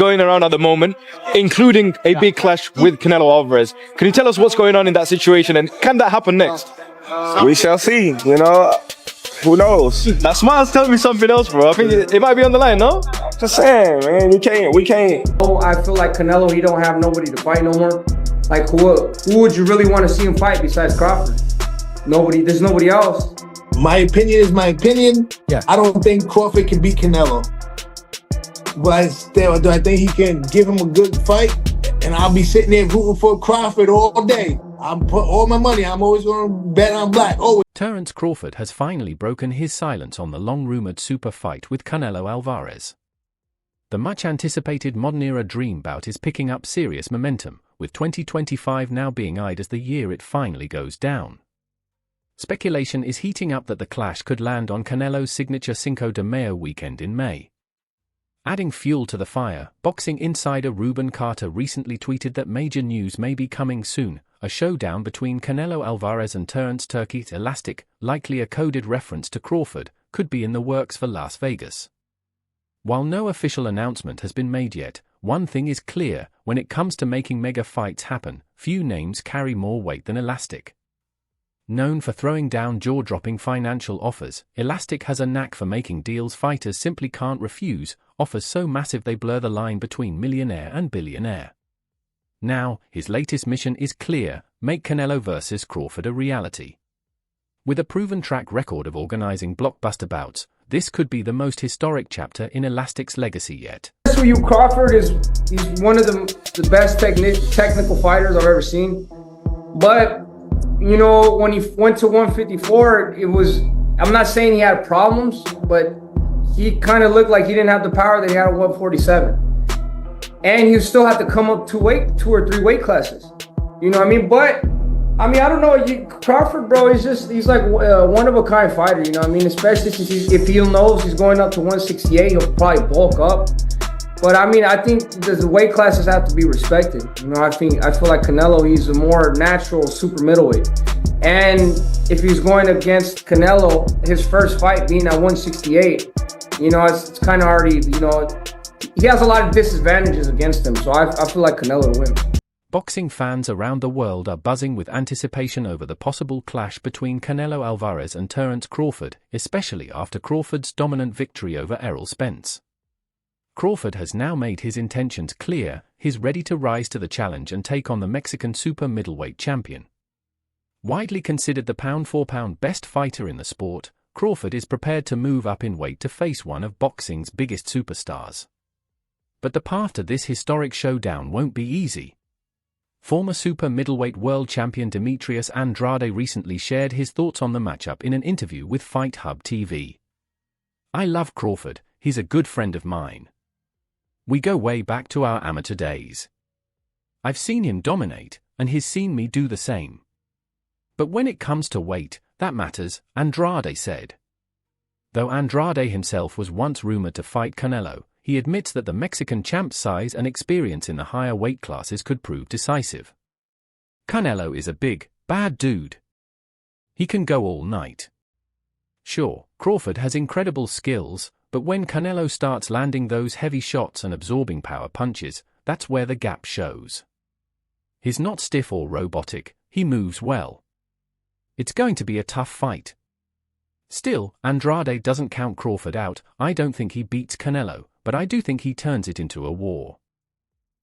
going around at the moment, including a big clash with Canelo Alvarez. Can you tell us what's going on in that situation, and can that happen next? We shall see, you know. Who knows? That smile's telling me something else, bro. I think it might be on the line, no? Just saying, man, we can't. Oh, I feel like Canelo, he don't have nobody to fight no more. Like, who would you really want to see him fight besides Crawford? Nobody. There's nobody else. My opinion is my opinion. Yeah. I don't think Crawford can beat Canelo. But still, I think he can give him a good fight, and I'll be sitting there rooting for Crawford all day. I'm put all my money. I'm always going to bet on black. Always. Terence Crawford has finally broken his silence on the long-rumored super fight with Canelo Alvarez. The much-anticipated modern-era dream bout is picking up serious momentum, with 2025 now being eyed as the year it finally goes down. Speculation is heating up that the clash could land on Canelo's signature Cinco de Mayo weekend in May. Adding fuel to the fire, boxing insider Ruben Carter recently tweeted that major news may be coming soon, a showdown between Canelo Alvarez and Terence Turkey's Elastic, likely a coded reference to Crawford, could be in the works for Las Vegas. While no official announcement has been made yet, one thing is clear: when it comes to making mega fights happen, few names carry more weight than Elastic. Known for throwing down jaw-dropping financial offers, Elastic has a knack for making deals fighters simply can't refuse, offers so massive they blur the line between millionaire and billionaire. Now, his latest mission is clear: make Canelo vs. Crawford a reality. With a proven track record of organizing blockbuster bouts, this could be the most historic chapter in Elastic's legacy yet. For you, Crawford he's one of the best technical fighters I've ever seen. But, you know, when he went to 154, I'm not saying he had problems, but he kind of looked like he didn't have the power that he had at 147. And he still had to come up two or three weight classes. You know what I mean? But, I mean, I don't know. Crawford, bro, he's like a one-of-a-kind fighter, you know what I mean? Especially since if he knows he's going up to 168, he'll probably bulk up. But, I mean, I think the weight classes have to be respected. You know, I feel like Canelo, he's a more natural super middleweight. And if he's going against Canelo, his first fight being at 168, you know, it's kind of already, you know, he has a lot of disadvantages against him. So I feel like Canelo to win. Boxing fans around the world are buzzing with anticipation over the possible clash between Canelo Alvarez and Terence Crawford, especially after Crawford's dominant victory over Errol Spence. Crawford has now made his intentions clear: he's ready to rise to the challenge and take on the Mexican super middleweight champion. Widely considered the pound-for-pound best fighter in the sport, Crawford is prepared to move up in weight to face one of boxing's biggest superstars. But the path to this historic showdown won't be easy. Former super middleweight world champion Demetrius Andrade recently shared his thoughts on the matchup in an interview with Fight Hub TV. "I love Crawford, he's a good friend of mine. We go way back to our amateur days. I've seen him dominate, and he's seen me do the same. But when it comes to weight, that matters," Andrade said. Though Andrade himself was once rumored to fight Canelo, he admits that the Mexican champ's size and experience in the higher weight classes could prove decisive. Canelo is a big, bad dude. He can go all night. Sure, Crawford has incredible skills, but when Canelo starts landing those heavy shots and absorbing power punches, that's where the gap shows. He's not stiff or robotic, he moves well. It's going to be a tough fight. Still, Andrade doesn't count Crawford out. "I don't think he beats Canelo, but I do think he turns it into a war.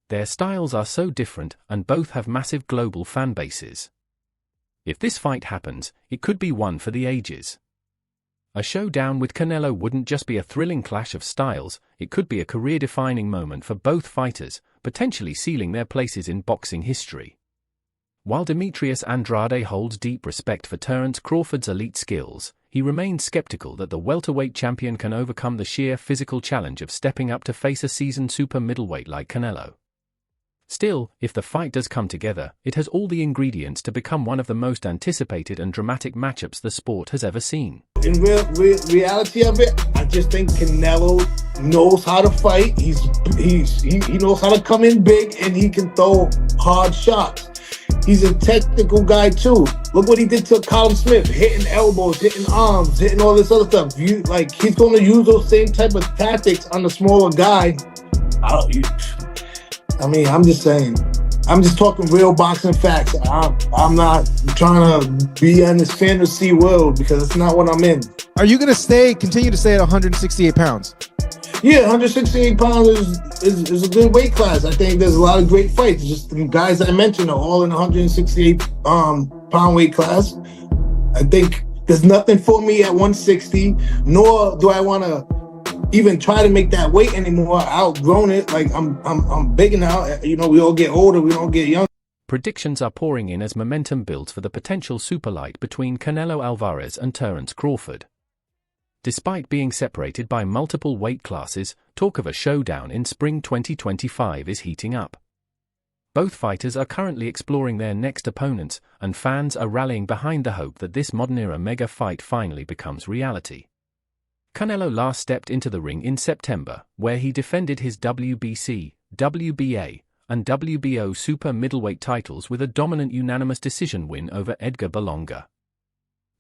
Their styles are so different, and both have massive global fan bases. If this fight happens, it could be one for the ages." A showdown with Canelo wouldn't just be a thrilling clash of styles, it could be a career-defining moment for both fighters, potentially sealing their places in boxing history. While Demetrius Andrade holds deep respect for Terence Crawford's elite skills, he remains skeptical that the welterweight champion can overcome the sheer physical challenge of stepping up to face a seasoned super middleweight like Canelo. Still, if the fight does come together, it has all the ingredients to become one of the most anticipated and dramatic matchups the sport has ever seen. In reality of it, I just think Canelo knows how to fight. He knows how to come in big, and he can throw hard shots. He's a technical guy too. Look what he did to Colin Smith, hitting elbows, hitting arms, hitting all this other stuff. He's going to use those same type of tactics on the smaller guy I mean, I'm just saying. I'm just talking real boxing facts. I'm not trying to be in this fantasy world because it's not what I'm in. Are you going to continue to stay at 168 pounds? Yeah, 168 pounds is a good weight class. I think there's a lot of great fights. Just the guys I mentioned are all in 168 pound weight class. I think there's nothing for me at 160, nor do I want to even try to make that weight anymore. I outgrown it. Like I'm big now. You know, we all get older. We don't get younger. Predictions are pouring in as momentum builds for the potential superlight between Canelo Alvarez and Terence Crawford. Despite being separated by multiple weight classes, talk of a showdown in spring 2025 is heating up. Both fighters are currently exploring their next opponents, and fans are rallying behind the hope that this modern-era mega fight finally becomes reality. Canelo last stepped into the ring in September, where he defended his WBC, WBA, and WBO super middleweight titles with a dominant unanimous decision win over Edgar Berlanga.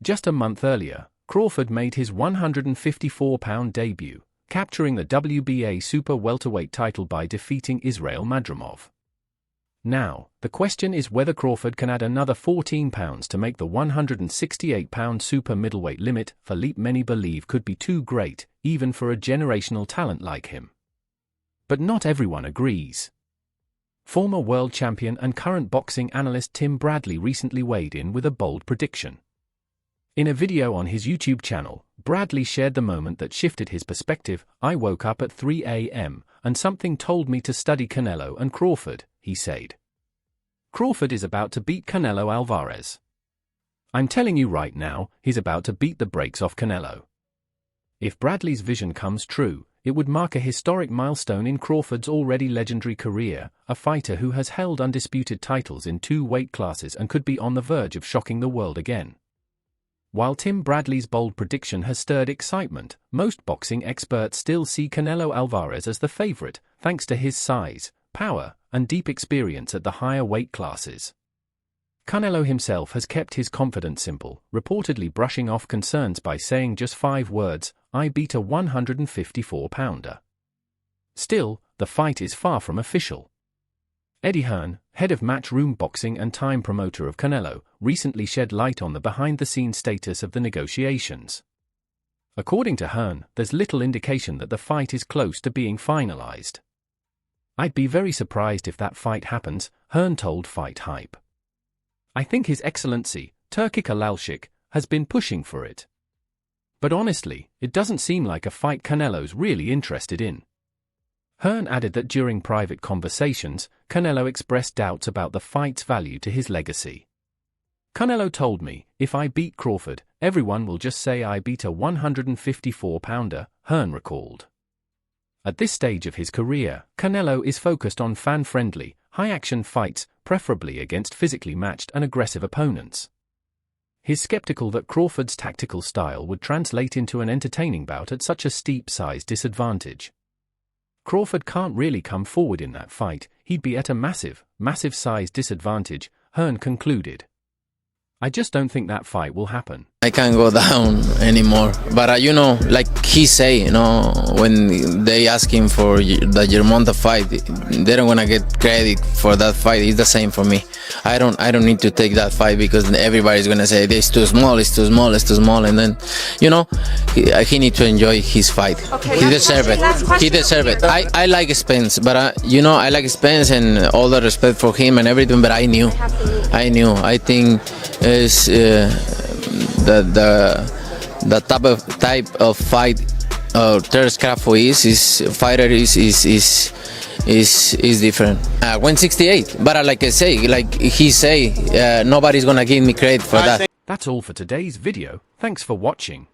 Just a month earlier, Crawford made his 154-pound debut, capturing the WBA super welterweight title by defeating Israil Madrimov. Now, the question is whether Crawford can add another 14 pounds to make the 168-pound super middleweight limit Philippe many believe could be too great, even for a generational talent like him. But not everyone agrees. Former world champion and current boxing analyst Tim Bradley recently weighed in with a bold prediction. In a video on his YouTube channel, Bradley shared the moment that shifted his perspective. "I woke up at 3 a.m. and something told me to study Canelo and Crawford," he said. Crawford is about to beat Canelo Alvarez. "I'm telling you right now, he's about to beat the brakes off Canelo." If Bradley's vision comes true, it would mark a historic milestone in Crawford's already legendary career, a fighter who has held undisputed titles in 2 weight classes and could be on the verge of shocking the world again. While Tim Bradley's bold prediction has stirred excitement, most boxing experts still see Canelo Alvarez as the favorite, thanks to his size, power, and deep experience at the higher weight classes. Canelo himself has kept his confidence simple, reportedly brushing off concerns by saying just 5 words, "I beat a 154-pounder." Still, the fight is far from official. Eddie Hearn, head of Matchroom Boxing and time promoter of Canelo, recently shed light on the behind-the-scenes status of the negotiations. According to Hearn, there's little indication that the fight is close to being finalized. "I'd be very surprised if that fight happens," Hearn told Fight Hype. "I think His Excellency, Turkic Alalshik, has been pushing for it. But honestly, it doesn't seem like a fight Canelo's really interested in." Hearn added that during private conversations, Canelo expressed doubts about the fight's value to his legacy. "Canelo told me, if I beat Crawford, everyone will just say I beat a 154-pounder, Hearn recalled. At this stage of his career, Canelo is focused on fan-friendly, high-action fights, preferably against physically matched and aggressive opponents. He's skeptical that Crawford's tactical style would translate into an entertaining bout at such a steep size disadvantage. Crawford can't really come forward in that fight, he'd be at a massive size disadvantage, Hearn concluded. "I just don't think that fight will happen. I can't go down anymore. But you know, like he say, you know, when they ask him for the Germonta fight, they don't wanna get credit for that fight. It's the same for me. I don't need to take that fight because everybody's gonna say it's too small, it's too small, it's too small, and then, you know, he need to enjoy his fight. Okay, he deserve it. He deserve it. I like Spence, but you know, I like Spence and all the respect for him and everything. But I knew. I think is the type of fight Terence Crawford is different. 168, but like I say, like he say, nobody's gonna give me credit for that. That's all for today's video. Thanks for watching.